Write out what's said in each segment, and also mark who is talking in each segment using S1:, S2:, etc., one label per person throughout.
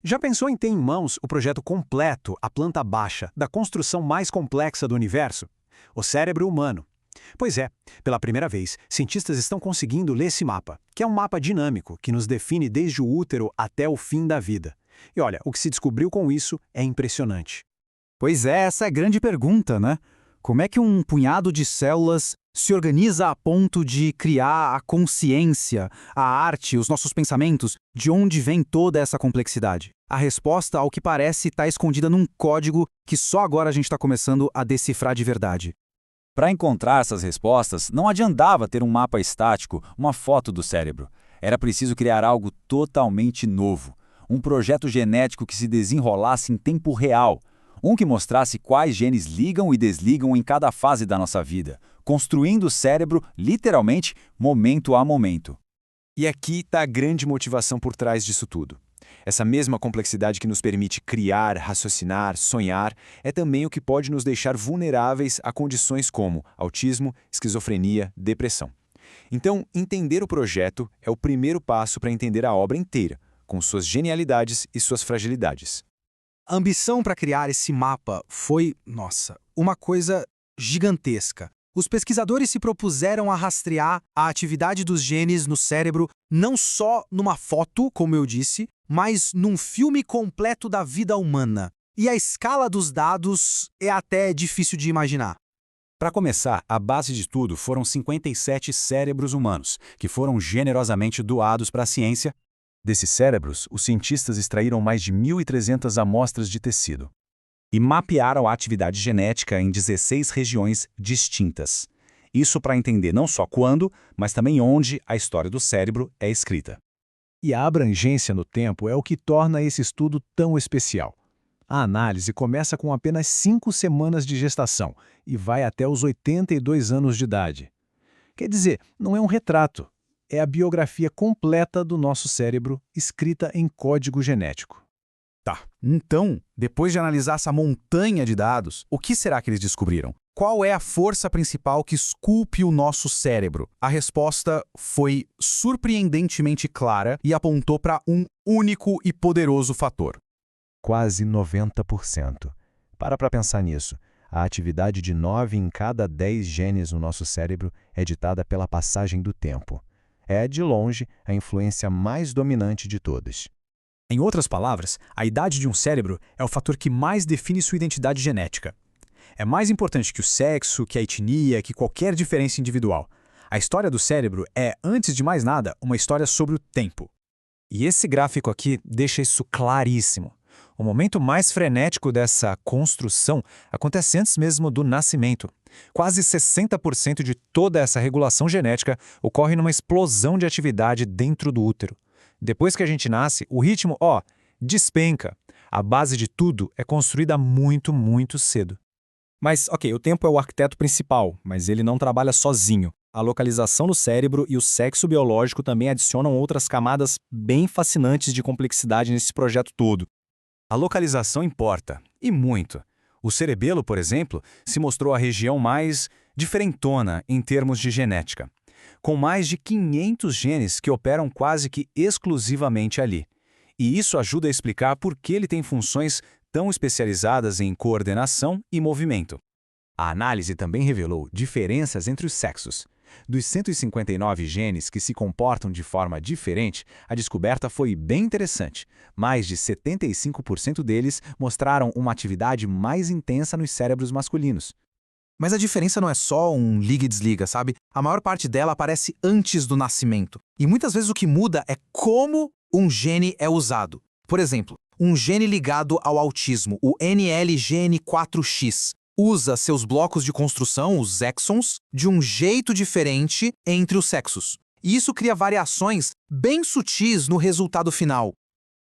S1: Já pensou em ter em mãos o projeto completo, a planta baixa, da construção mais complexa do universo? O cérebro humano. Pois é, pela primeira vez, cientistas estão conseguindo ler esse mapa, que é um mapa dinâmico que nos define desde o útero até o fim da vida. E olha, o que se descobriu com isso é impressionante.
S2: Pois é, essa é a grande pergunta, né? Como é que um punhado de células se organiza a ponto de criar a consciência, a arte, os nossos pensamentos? De onde vem toda essa complexidade? A resposta, ao que parece, está escondida num código que só agora a gente está começando a decifrar de verdade.
S3: Para encontrar essas respostas, não adiantava ter um mapa estático, uma foto do cérebro. Era preciso criar algo totalmente novo. Um projeto genético que se desenrolasse em tempo real. Um que mostrasse quais genes ligam e desligam em cada fase da nossa vida, construindo o cérebro, literalmente, momento a momento.
S1: E aqui está a grande motivação por trás disso tudo. Essa mesma complexidade que nos permite criar, raciocinar, sonhar, é também o que pode nos deixar vulneráveis a condições como autismo, esquizofrenia, depressão. Então, entender o projeto é o primeiro passo para entender a obra inteira, com suas genialidades e suas fragilidades.
S4: A ambição para criar esse mapa foi, uma coisa gigantesca. Os pesquisadores se propuseram a rastrear a atividade dos genes no cérebro não só numa foto, como eu disse, mas num filme completo da vida humana. E a escala dos dados é até difícil de imaginar.
S2: Para começar, a base de tudo foram 57 cérebros humanos, que foram generosamente doados para a ciência.
S5: Desses cérebros, os cientistas extraíram mais de 1.300 amostras de tecido.
S2: E mapearam a atividade genética em 16 regiões distintas. Isso para entender não só quando, mas também onde a história do cérebro é escrita.
S5: E a abrangência no tempo é o que torna esse estudo tão especial. A análise começa com apenas 5 semanas de gestação e vai até os 82 anos de idade. Quer dizer, não é um retrato, é a biografia completa do nosso cérebro escrita em código genético.
S2: Tá, então, depois de analisar essa montanha de dados, o que será que eles descobriram? Qual é a força principal que esculpe o nosso cérebro? A resposta foi surpreendentemente clara e apontou para um único e poderoso fator.
S5: Quase 90%. Para pensar nisso. A atividade de 9 em cada 10 genes no nosso cérebro é ditada pela passagem do tempo. É, de longe, a influência mais dominante de todas.
S1: Em outras palavras, a idade de um cérebro é o fator que mais define sua identidade genética. É mais importante que o sexo, que a etnia, que qualquer diferença individual. A história do cérebro é, antes de mais nada, uma história sobre o tempo. E esse gráfico aqui deixa isso claríssimo. O momento mais frenético dessa construção acontece antes mesmo do nascimento. Quase 60% de toda essa regulação genética ocorre numa explosão de atividade dentro do útero. Depois que a gente nasce, o ritmo, despenca. A base de tudo é construída muito, muito cedo. Mas, o tempo é o arquiteto principal, mas ele não trabalha sozinho. A localização do cérebro e o sexo biológico também adicionam outras camadas bem fascinantes de complexidade nesse projeto todo. A localização importa, e muito. O cerebelo, por exemplo, se mostrou a região mais diferentona em termos de genética, com mais de 500 genes que operam quase que exclusivamente ali. E isso ajuda a explicar por que ele tem funções tão especializadas em coordenação e movimento. A análise também revelou diferenças entre os sexos. Dos 159 genes que se comportam de forma diferente, a descoberta foi bem interessante. Mais de 75% deles mostraram uma atividade mais intensa nos cérebros masculinos.
S4: Mas a diferença não é só um liga e desliga, sabe? A maior parte dela aparece antes do nascimento. E muitas vezes o que muda é como um gene é usado. Por exemplo, um gene ligado ao autismo, o NLGN4X, usa seus blocos de construção, os exons, de um jeito diferente entre os sexos. E isso cria variações bem sutis no resultado final.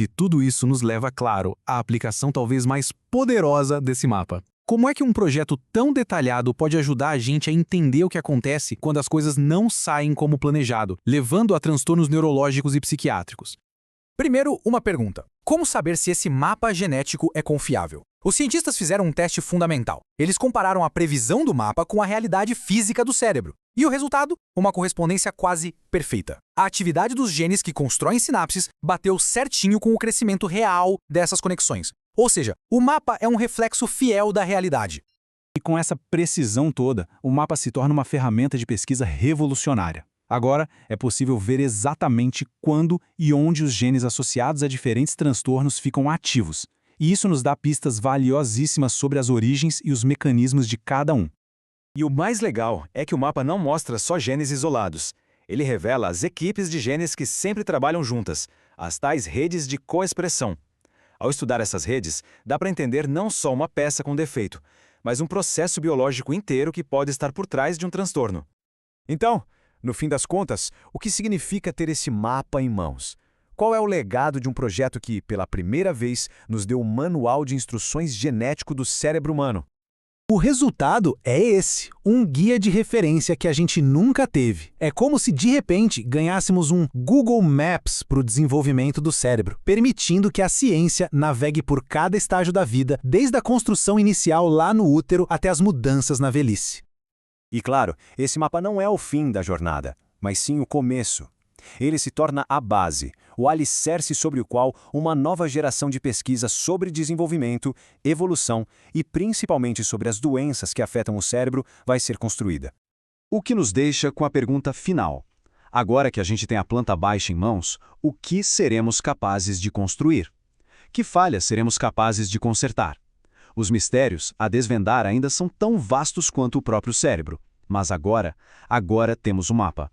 S1: E tudo isso nos leva, claro, à aplicação talvez mais poderosa desse mapa. Como é que um projeto tão detalhado pode ajudar a gente a entender o que acontece quando as coisas não saem como planejado, levando a transtornos neurológicos e psiquiátricos? Primeiro, uma pergunta. Como saber se esse mapa genético é confiável?
S4: Os cientistas fizeram um teste fundamental. Eles compararam a previsão do mapa com a realidade física do cérebro. E o resultado? Uma correspondência quase perfeita. A atividade dos genes que constroem sinapses bateu certinho com o crescimento real dessas conexões. Ou seja, o mapa é um reflexo fiel da realidade.
S2: E com essa precisão toda, o mapa se torna uma ferramenta de pesquisa revolucionária. Agora, é possível ver exatamente quando e onde os genes associados a diferentes transtornos ficam ativos. E isso nos dá pistas valiosíssimas sobre as origens e os mecanismos de cada um.
S6: E o mais legal é que o mapa não mostra só genes isolados. Ele revela as equipes de genes que sempre trabalham juntas, as tais redes de coexpressão. Ao estudar essas redes, dá para entender não só uma peça com defeito, mas um processo biológico inteiro que pode estar por trás de um transtorno.
S1: Então, no fim das contas, o que significa ter esse mapa em mãos? Qual é o legado de um projeto que, pela primeira vez, nos deu um manual de instruções genético do cérebro humano?
S2: O resultado é esse, um guia de referência que a gente nunca teve. É como se, de repente, ganhássemos um Google Maps para o desenvolvimento do cérebro, permitindo que a ciência navegue por cada estágio da vida, desde a construção inicial lá no útero até as mudanças na velhice.
S7: E claro, esse mapa não é o fim da jornada, mas sim o começo. Ele se torna a base, o alicerce sobre o qual uma nova geração de pesquisa sobre desenvolvimento, evolução e principalmente sobre as doenças que afetam o cérebro vai ser construída.
S3: O que nos deixa com a pergunta final. Agora que a gente tem a planta baixa em mãos, o que seremos capazes de construir? Que falhas seremos capazes de consertar? Os mistérios a desvendar ainda são tão vastos quanto o próprio cérebro. Mas agora temos o mapa.